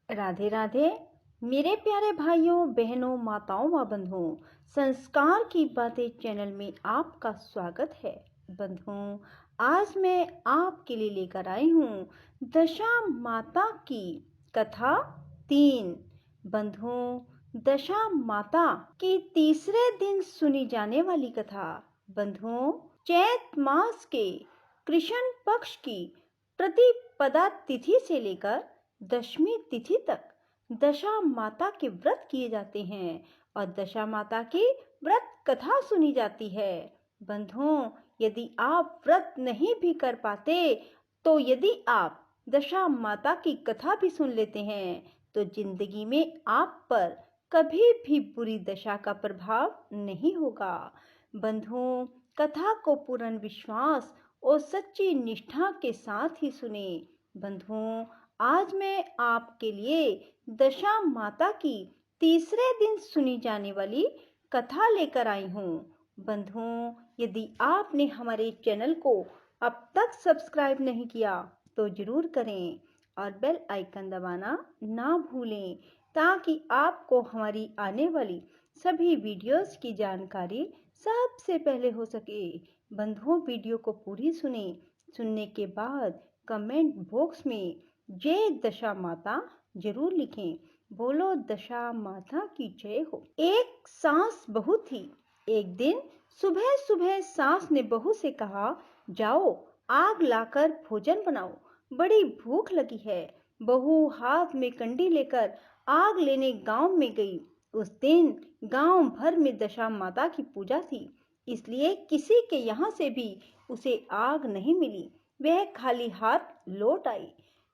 राधे राधे। मेरे प्यारे भाइयों बहनों माताओं व बंधुओं, संस्कार की बातें चैनल में आपका स्वागत है। बंधुओं, आज मैं आपके लिए लेकर आई हूँ दशा माता की कथा 3। बंधुओं, दशा माता की तीसरे दिन सुनी जाने वाली कथा। बंधुओं, चैत मास के कृष्ण पक्ष की प्रतिपदा तिथि से लेकर दशमी तिथि तक दशा माता के व्रत किए जाते हैं और दशा माता की व्रत कथा सुनी जाती है। बंधुओं, यदि आप व्रत नहीं भी कर पाते तो यदि आप दशा माता की कथा भी सुन लेते हैं तो जिंदगी में आप पर कभी भी बुरी दशा का प्रभाव नहीं होगा। बंधुओं, कथा को पूर्ण विश्वास और सच्ची निष्ठा के साथ ही सुने। बंधुओं, आज मैं आपके लिए दशा माता की तीसरे दिन सुनी जाने वाली कथा लेकर आई हूँ। बंधुओं, यदि आपने हमारे चैनल को अब तक सब्सक्राइब नहीं किया तो जरूर करें और बेल आइकन दबाना ना भूलें ताकि आपको हमारी आने वाली सभी वीडियोस की जानकारी सबसे पहले हो सके। बंधुओं, वीडियो को पूरी सुने। सुनने के बाद कमेंट बॉक्स में जय दशा माता जरूर लिखें। बोलो दशा माता की जय हो। एक सास बहू थी। एक दिन सुबह सुबह सास ने बहू से कहा, जाओ आग लाकर भोजन बनाओ, बड़ी भूख लगी है। बहू हाथ में कंडी लेकर आग लेने गांव में गई। उस दिन गांव भर में दशा माता की पूजा थी, इसलिए किसी के यहाँ से भी उसे आग नहीं मिली। वह खाली हाथ लौट आई।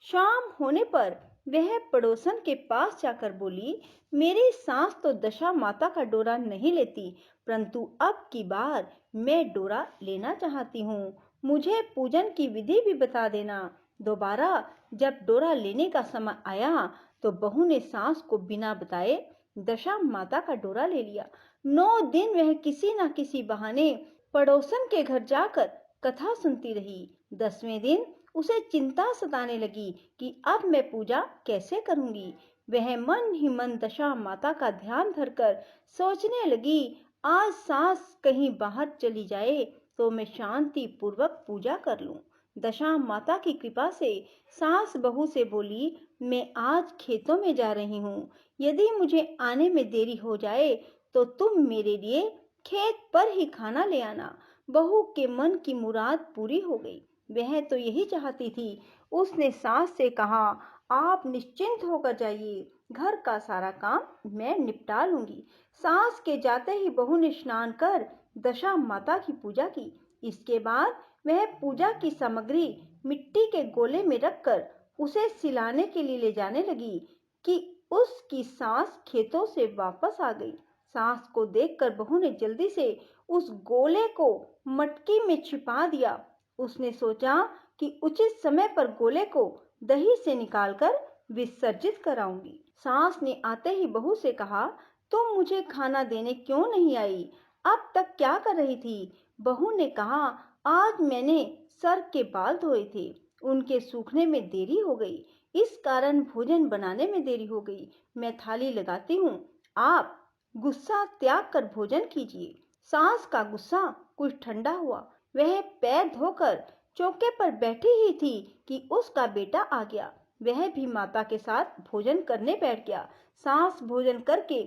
शाम होने पर वह पड़ोसन के पास जाकर बोली, मेरी सास तो दशा माता का डोरा नहीं लेती, परंतु अब की बार मैं डोरा लेना चाहती हूँ। मुझे पूजन की विधि भी बता देना। दोबारा जब डोरा लेने का समय आया तो बहू ने सास को बिना बताए दशा माता का डोरा ले लिया। 9 दिन वह किसी न किसी बहाने पड़ोसन के घर जाकर कथा सुनती रही। 10वें दिन उसे चिंता सताने लगी कि अब मैं पूजा कैसे करूंगी। वह मन ही मन दशा माता का ध्यान धरकर सोचने लगी, आज सास कहीं बाहर चली जाए तो मैं शांति पूर्वक पूजा कर लूं। दशा माता की कृपा से सास बहू से बोली, मैं आज खेतों में जा रही हूँ, यदि मुझे आने में देरी हो जाए तो तुम मेरे लिए खेत पर ही खाना ले आना। बहू के मन की मुराद पूरी हो गई। वह तो यही चाहती थी। उसने सास से कहा, आप निश्चिंत होकर जाइए, घर का सारा काम मैं निपटा लूंगी। सास के जाते ही बहू ने स्नान कर दशा माता की पूजा की। इसके बाद वह पूजा की सामग्री मिट्टी के गोले में रखकर उसे सिलाने के लिए ले जाने लगी कि उसकी सास खेतों से वापस आ गई। सास को देखकर बहू ने जल्दी से उस गोले को मटकी में छिपा दिया। उसने सोचा कि उचित समय पर गोले को दही से निकालकर विसर्जित कराऊंगी। सास ने आते ही बहू से कहा, तुम मुझे खाना देने क्यों नहीं आई? अब तक क्या कर रही थी? बहू ने कहा, आज मैंने सर के बाल धोए थे, उनके सूखने में देरी हो गई, इस कारण भोजन बनाने में देरी हो गई। मैं थाली लगाती हूँ, आप गुस्सा त्याग कर भोजन कीजिए। सास का गुस्सा कुछ ठंडा हुआ। वह पैर धोकर चौके पर बैठी ही थी कि उसका बेटा आ गया। वह भी माता के साथ भोजन करने बैठ गया। सास भोजन करके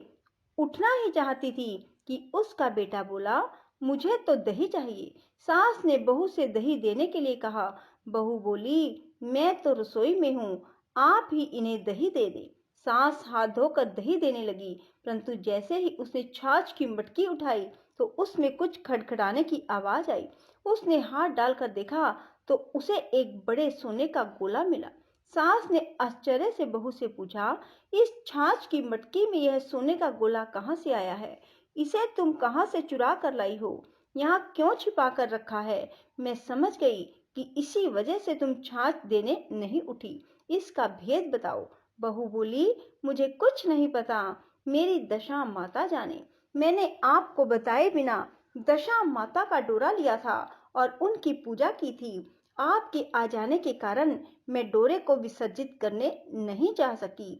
उठना ही चाहती थी कि उसका बेटा बोला, मुझे तो दही चाहिए। सास ने बहू से दही देने के लिए कहा। बहू बोली, मैं तो रसोई में हूँ, आप ही इन्हें दही दे दे। सास हाथ धोकर दही देने लगी, परंतु जैसे ही उसने छाछ की मटकी उठाई तो उसमें कुछ खड़खड़ाने की आवाज आई। उसने हाथ डालकर देखा तो उसे एक बड़े सोने का गोला मिला। सास ने आश्चर्य से बहू से पूछा, इस छाछ की मटकी में यह सोने का गोला कहाँ से आया है? इसे तुम कहाँ से चुरा कर लाई हो? यहाँ क्यों छिपा कर रखा है? मैं समझ गई कि इसी वजह से तुम छाछ देने नहीं उठी। इसका भेद बताओ। बहू बोली, मुझे कुछ नहीं पता, मेरी दशा माता जाने। मैंने आपको बताए बिना दशा माता का डोरा लिया था और उनकी पूजा की थी। आपके आ जाने के कारण मैं डोरे को विसर्जित करने नहीं जा सकी।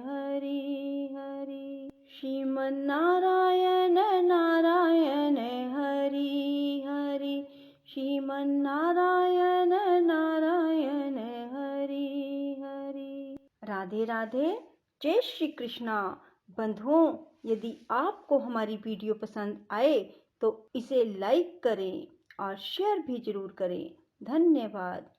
श्रीमन नारायण नारायण हरि हरि, श्रीमन नारायण नारायण हरि हरि। राधे राधे, जय श्री कृष्णा। बंधुओं, यदि आपको हमारी वीडियो पसंद आए तो इसे लाइक करें और शेयर भी जरूर करें। धन्यवाद।